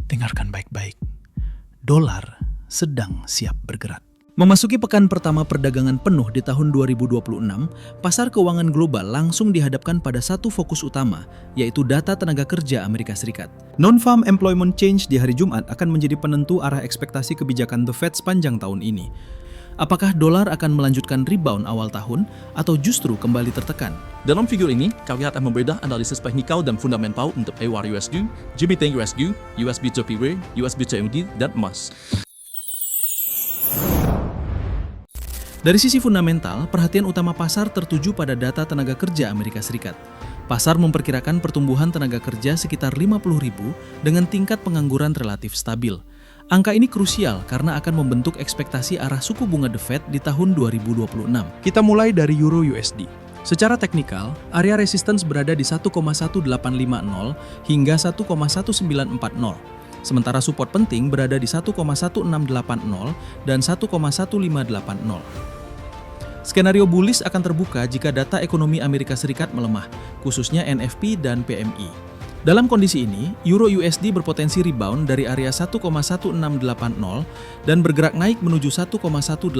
Dengarkan baik-baik. Dolar sedang siap bergerak. Memasuki pekan pertama perdagangan penuh di tahun 2026, pasar keuangan global langsung dihadapkan pada satu fokus utama, yaitu data tenaga kerja Amerika Serikat. Non-farm employment change di hari Jumat akan menjadi penentu arah ekspektasi kebijakan The Fed sepanjang tahun ini. Apakah dolar akan melanjutkan rebound awal tahun atau justru kembali tertekan? Dalam figur ini, kami akan membedah analisis teknikal dan fundamental untuk EUR USD, GBP USD, USD TPW, USD TMD, dan emas. Dari sisi fundamental, perhatian utama pasar tertuju pada data tenaga kerja Amerika Serikat. Pasar memperkirakan pertumbuhan tenaga kerja sekitar 50.000 dengan tingkat pengangguran relatif stabil. Angka ini krusial karena akan membentuk ekspektasi arah suku bunga The Fed di tahun 2026. Kita mulai dari Euro USD. Secara teknikal, area resistance berada di 1,1850 hingga 1,1940. Sementara support penting berada di 1,1680 dan 1,1580. Skenario bullish akan terbuka jika data ekonomi Amerika Serikat melemah, khususnya NFP dan PMI. Dalam kondisi ini, Euro USD berpotensi rebound dari area 1,1680 dan bergerak naik menuju 1,1850.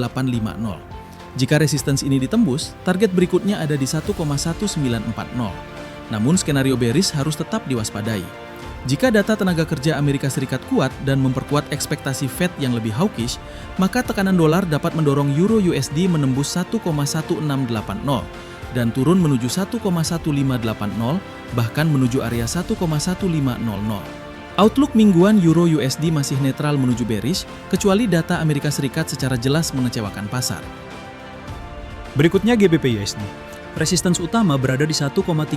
Jika resistance ini ditembus, target berikutnya ada di 1,1940. Namun skenario bearish harus tetap diwaspadai. Jika data tenaga kerja Amerika Serikat kuat dan memperkuat ekspektasi Fed yang lebih hawkish, maka tekanan dolar dapat mendorong Euro USD menembus 1,1680 dan turun menuju 1,1580, bahkan menuju area 1,1500. Outlook mingguan Euro USD masih netral menuju bearish, kecuali data Amerika Serikat secara jelas mengecewakan pasar. Berikutnya GBP USD. Resistance utama berada di 1,3580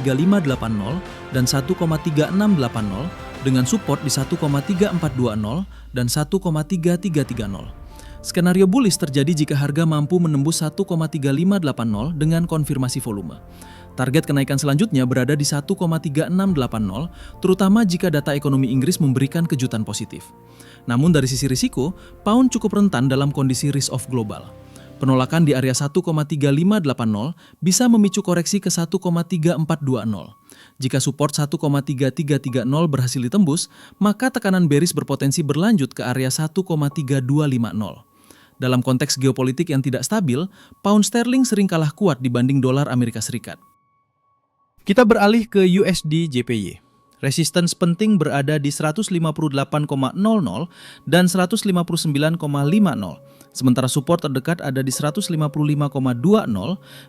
dan 1,3680 dengan support di 1,3420 dan 1,3330. Skenario bullish terjadi jika harga mampu menembus 1,3580 dengan konfirmasi volume. Target kenaikan selanjutnya berada di 1,3680, terutama jika data ekonomi Inggris memberikan kejutan positif. Namun dari sisi risiko, pound cukup rentan dalam kondisi risk off global. Penolakan di area 1,3580 bisa memicu koreksi ke 1,3420. Jika support 1,3330 berhasil ditembus, maka tekanan bearish berpotensi berlanjut ke area 1,3250. Dalam konteks geopolitik yang tidak stabil, pound sterling sering kalah kuat dibanding dolar Amerika Serikat. Kita beralih ke USD JPY. Resistance penting berada di 158,00 dan 159,50. Sementara support terdekat ada di 155,20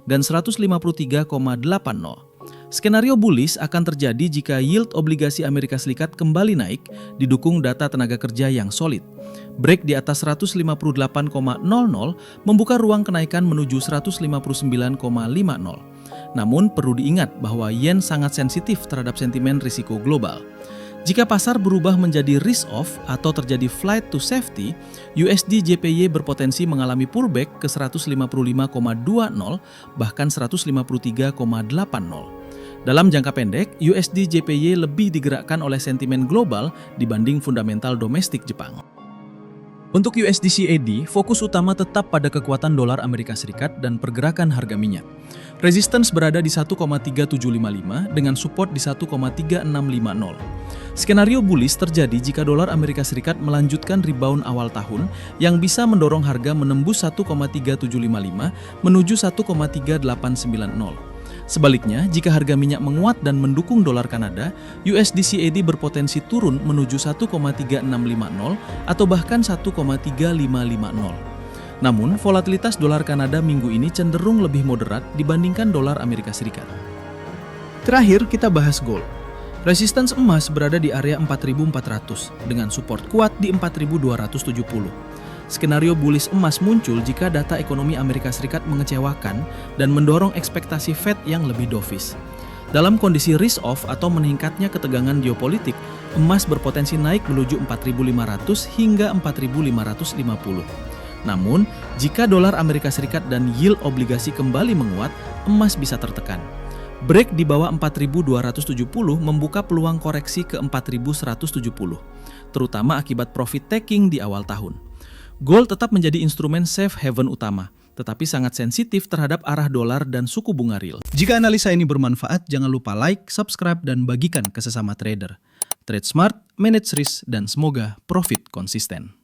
dan 153,80. Skenario bullish akan terjadi jika yield obligasi Amerika Serikat kembali naik, didukung data tenaga kerja yang solid. Break di atas 158,00 membuka ruang kenaikan menuju 159,50. Namun perlu diingat bahwa yen sangat sensitif terhadap sentimen risiko global. Jika pasar berubah menjadi risk off atau terjadi flight to safety, USD JPY berpotensi mengalami pullback ke 155,20 bahkan 153,80. Dalam jangka pendek, USD JPY lebih digerakkan oleh sentimen global dibanding fundamental domestik Jepang. Untuk USD CAD, fokus utama tetap pada kekuatan dolar Amerika Serikat dan pergerakan harga minyak. Resistance berada di 1,3755 dengan support di 1,3650. Skenario bullish terjadi jika dolar Amerika Serikat melanjutkan rebound awal tahun yang bisa mendorong harga menembus 1,3755 menuju 1,3890. Sebaliknya, jika harga minyak menguat dan mendukung dolar Kanada, USD CAD berpotensi turun menuju 1,3650 atau bahkan 1,3550. Namun, volatilitas dolar Kanada minggu ini cenderung lebih moderat dibandingkan dolar Amerika Serikat. Terakhir, kita bahas gold. Resistance emas berada di area 4.400 dengan support kuat di 4.270. Skenario bullish emas muncul jika data ekonomi Amerika Serikat mengecewakan dan mendorong ekspektasi Fed yang lebih dovish. Dalam kondisi risk off atau meningkatnya ketegangan geopolitik, emas berpotensi naik menuju 4.500 hingga 4.550. Namun, jika dolar Amerika Serikat dan yield obligasi kembali menguat, emas bisa tertekan. Break di bawah 4.270 membuka peluang koreksi ke 4.170, terutama akibat profit taking di awal tahun. Gold tetap menjadi instrumen safe haven utama, tetapi sangat sensitif terhadap arah dolar dan suku bunga real. Jika analisa ini bermanfaat, jangan lupa like, subscribe, dan bagikan ke sesama trader. Trade smart, manage risk, dan semoga profit konsisten.